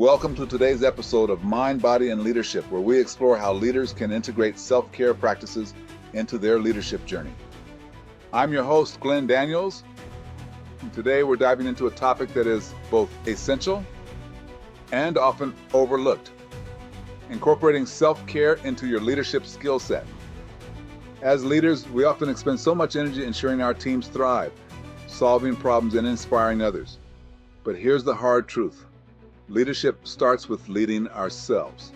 Welcome to today's episode of Mind, Body, and Leadership, where we explore how leaders can integrate self-care practices into their leadership journey. I'm your host, Glenn Daniels, and today we're diving into a topic that is both essential and often overlooked, incorporating self-care into your leadership skill set. As leaders, we often expend so much energy ensuring our teams thrive, solving problems and inspiring others. But here's the hard truth. Leadership starts with leading ourselves.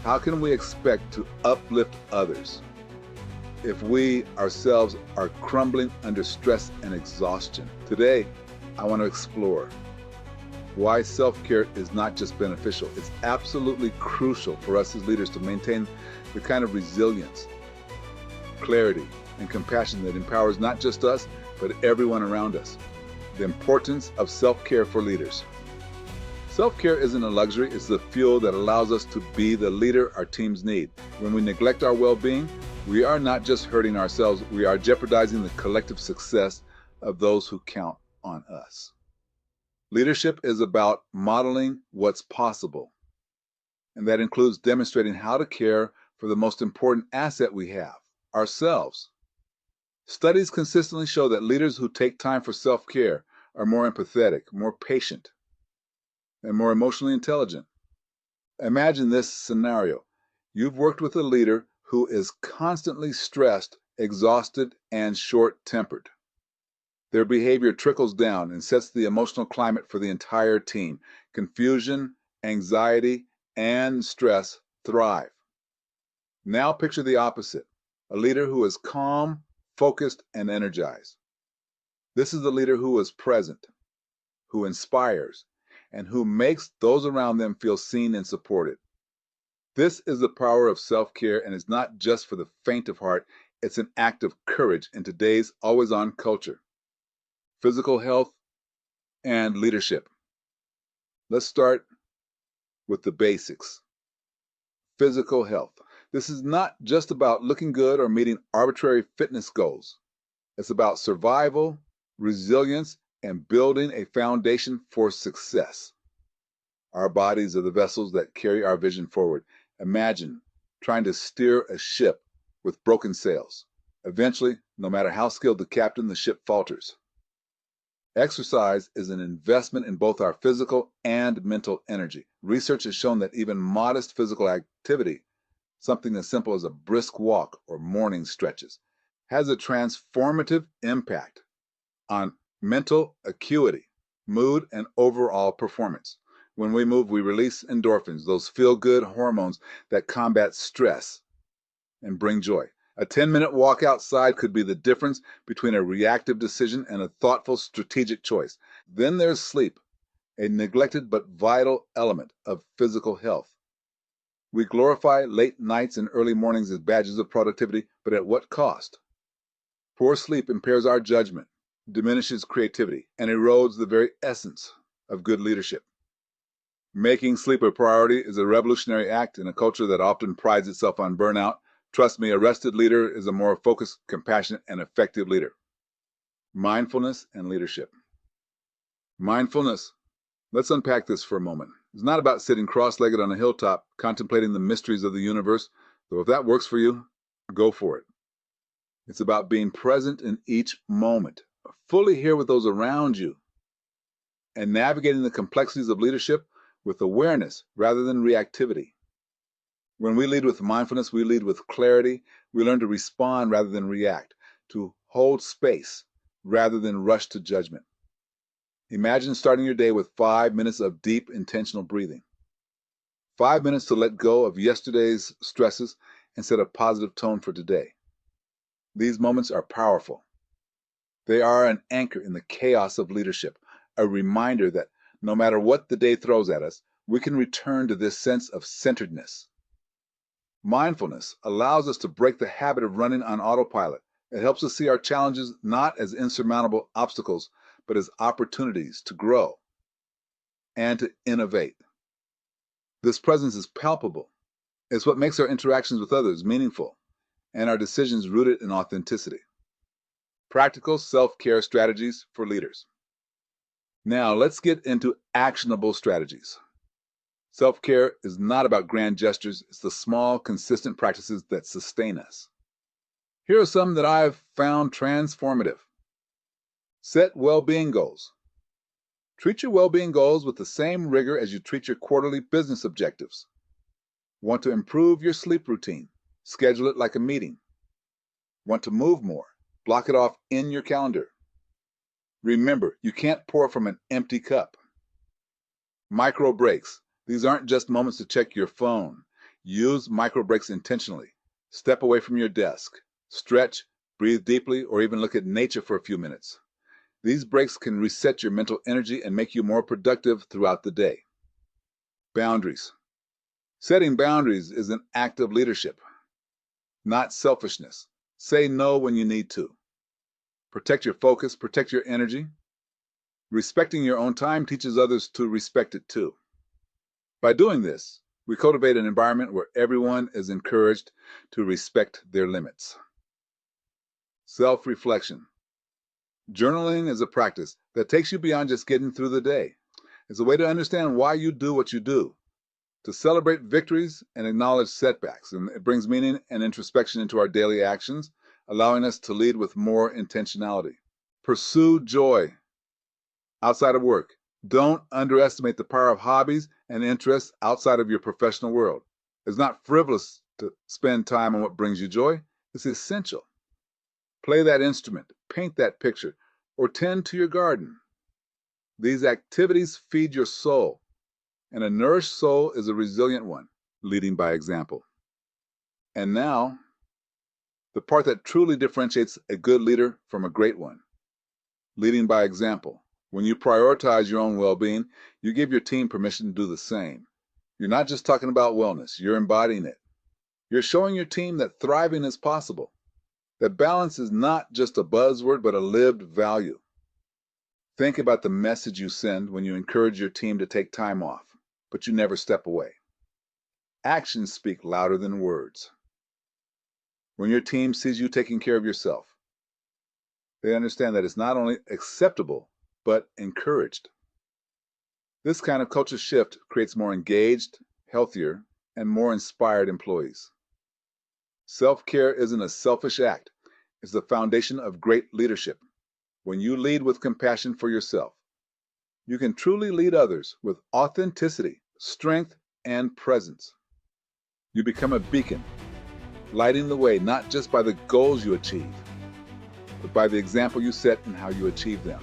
How can we expect to uplift others if we ourselves are crumbling under stress and exhaustion? Today, I want to explore why self-care is not just beneficial. It's absolutely crucial for us as leaders to maintain the kind of resilience, clarity, and compassion that empowers not just us, but everyone around us. The importance of self-care for leaders. Self-care isn't a luxury, it's the fuel that allows us to be the leader our teams need. When we neglect our well-being, we are not just hurting ourselves, we are jeopardizing the collective success of those who count on us. Leadership is about modeling what's possible, and that includes demonstrating how to care for the most important asset we have, ourselves. Studies consistently show that leaders who take time for self-care are more empathetic, more patient, and more emotionally intelligent. Imagine this scenario. You've worked with a leader who is constantly stressed, exhausted, and short-tempered. Their behavior trickles down and sets the emotional climate for the entire team. Confusion, anxiety, and stress thrive. Now picture the opposite, a leader who is calm, focused, and energized. This is the leader who is present, who inspires, and who makes those around them feel seen and supported. This is the power of self-care, and it's not just for the faint of heart, it's an act of courage in today's always-on culture. Physical health and leadership. Let's start with the basics. Physical health. This is not just about looking good or meeting arbitrary fitness goals. It's about survival, resilience, and building a foundation for success. Our bodies are the vessels that carry our vision forward. Imagine trying to steer a ship with broken sails. Eventually, no matter how skilled the captain, the ship falters. Exercise is an investment in both our physical and mental energy. Research has shown that even modest physical activity, something as simple as a brisk walk or morning stretches, has a transformative impact on mental acuity, mood, and overall performance. When we move, we release endorphins, those feel-good hormones that combat stress and bring joy. A 10-minute walk outside could be the difference between a reactive decision and a thoughtful, strategic choice. Then there's sleep, a neglected but vital element of physical health. We glorify late nights and early mornings as badges of productivity, but at what cost? Poor sleep impairs our judgment, diminishes creativity, and erodes the very essence of good leadership. Making sleep a priority is a revolutionary act in a culture that often prides itself on burnout. Trust me, a rested leader is a more focused, compassionate, and effective leader. Mindfulness and leadership. Mindfulness. Let's unpack this for a moment. It's not about sitting cross-legged on a hilltop, contemplating the mysteries of the universe, though if that works for you, go for it. It's about being present in each moment, fully here with those around you, and navigating the complexities of leadership with awareness rather than reactivity. When we lead with mindfulness, we lead with clarity. We learn to respond rather than react, to hold space rather than rush to judgment. Imagine starting your day with 5 minutes of deep, intentional breathing. 5 minutes to let go of yesterday's stresses and set a positive tone for today. These moments are powerful. They are an anchor in the chaos of leadership, a reminder that no matter what the day throws at us, we can return to this sense of centeredness. Mindfulness allows us to break the habit of running on autopilot. It helps us see our challenges not as insurmountable obstacles, but as opportunities to grow and to innovate. This presence is palpable. It's what makes our interactions with others meaningful and our decisions rooted in authenticity. Practical self-care strategies for leaders. Now let's get into actionable strategies. Self-care is not about grand gestures. It's the small, consistent practices that sustain us. Here are some that I've found transformative. Set well-being goals. Treat your well-being goals with the same rigor as you treat your quarterly business objectives. Want to improve your sleep routine? Schedule it like a meeting. Want to move more? Block it off in your calendar. Remember, you can't pour from an empty cup. Micro breaks. These aren't just moments to check your phone. Use micro breaks intentionally. Step away from your desk. Stretch, breathe deeply, or even look at nature for a few minutes. These breaks can reset your mental energy and make you more productive throughout the day. Boundaries. Setting boundaries is an act of leadership, not selfishness. Say no when you need to. Protect your focus, protect your energy. Respecting your own time teaches others to respect it too. By doing this, we cultivate an environment where everyone is encouraged to respect their limits. Self-reflection. Journaling is a practice that takes you beyond just getting through the day. It's a way to understand why you do what you do, to celebrate victories and acknowledge setbacks. And it brings meaning and introspection into our daily actions, allowing us to lead with more intentionality. Pursue joy outside of work. Don't underestimate the power of hobbies and interests outside of your professional world. It's not frivolous to spend time on what brings you joy. It's essential. Play that instrument, paint that picture, or tend to your garden. These activities feed your soul, and a nourished soul is a resilient one, leading by example. And now, the part that truly differentiates a good leader from a great one, leading by example. When you prioritize your own well-being, you give your team permission to do the same. You're not just talking about wellness, you're embodying it. You're showing your team that thriving is possible, that balance is not just a buzzword, but a lived value. Think about the message you send when you encourage your team to take time off, but you never step away. Actions speak louder than words. When your team sees you taking care of yourself, they understand that it's not only acceptable, but encouraged. This kind of culture shift creates more engaged, healthier, and more inspired employees. Self-care isn't a selfish act. It's the foundation of great leadership. When you lead with compassion for yourself, you can truly lead others with authenticity, strength, and presence. You become a beacon, lighting the way not just by the goals you achieve, but by the example you set and how you achieve them.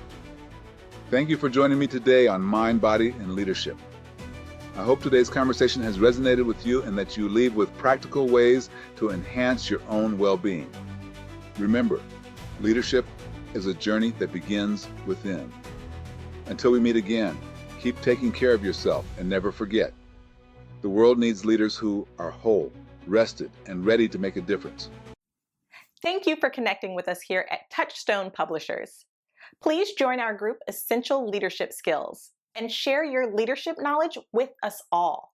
Thank you for joining me today on Mind, Body, and Leadership. I hope today's conversation has resonated with you and that you leave with practical ways to enhance your own well-being. Remember, leadership is a journey that begins within. Until we meet again, keep taking care of yourself and never forget, the world needs leaders who are whole, rested, and ready to make a difference. Thank you for connecting with us here at Touchstone Publishers. Please join our group Essential Leadership Skills and share your leadership knowledge with us all.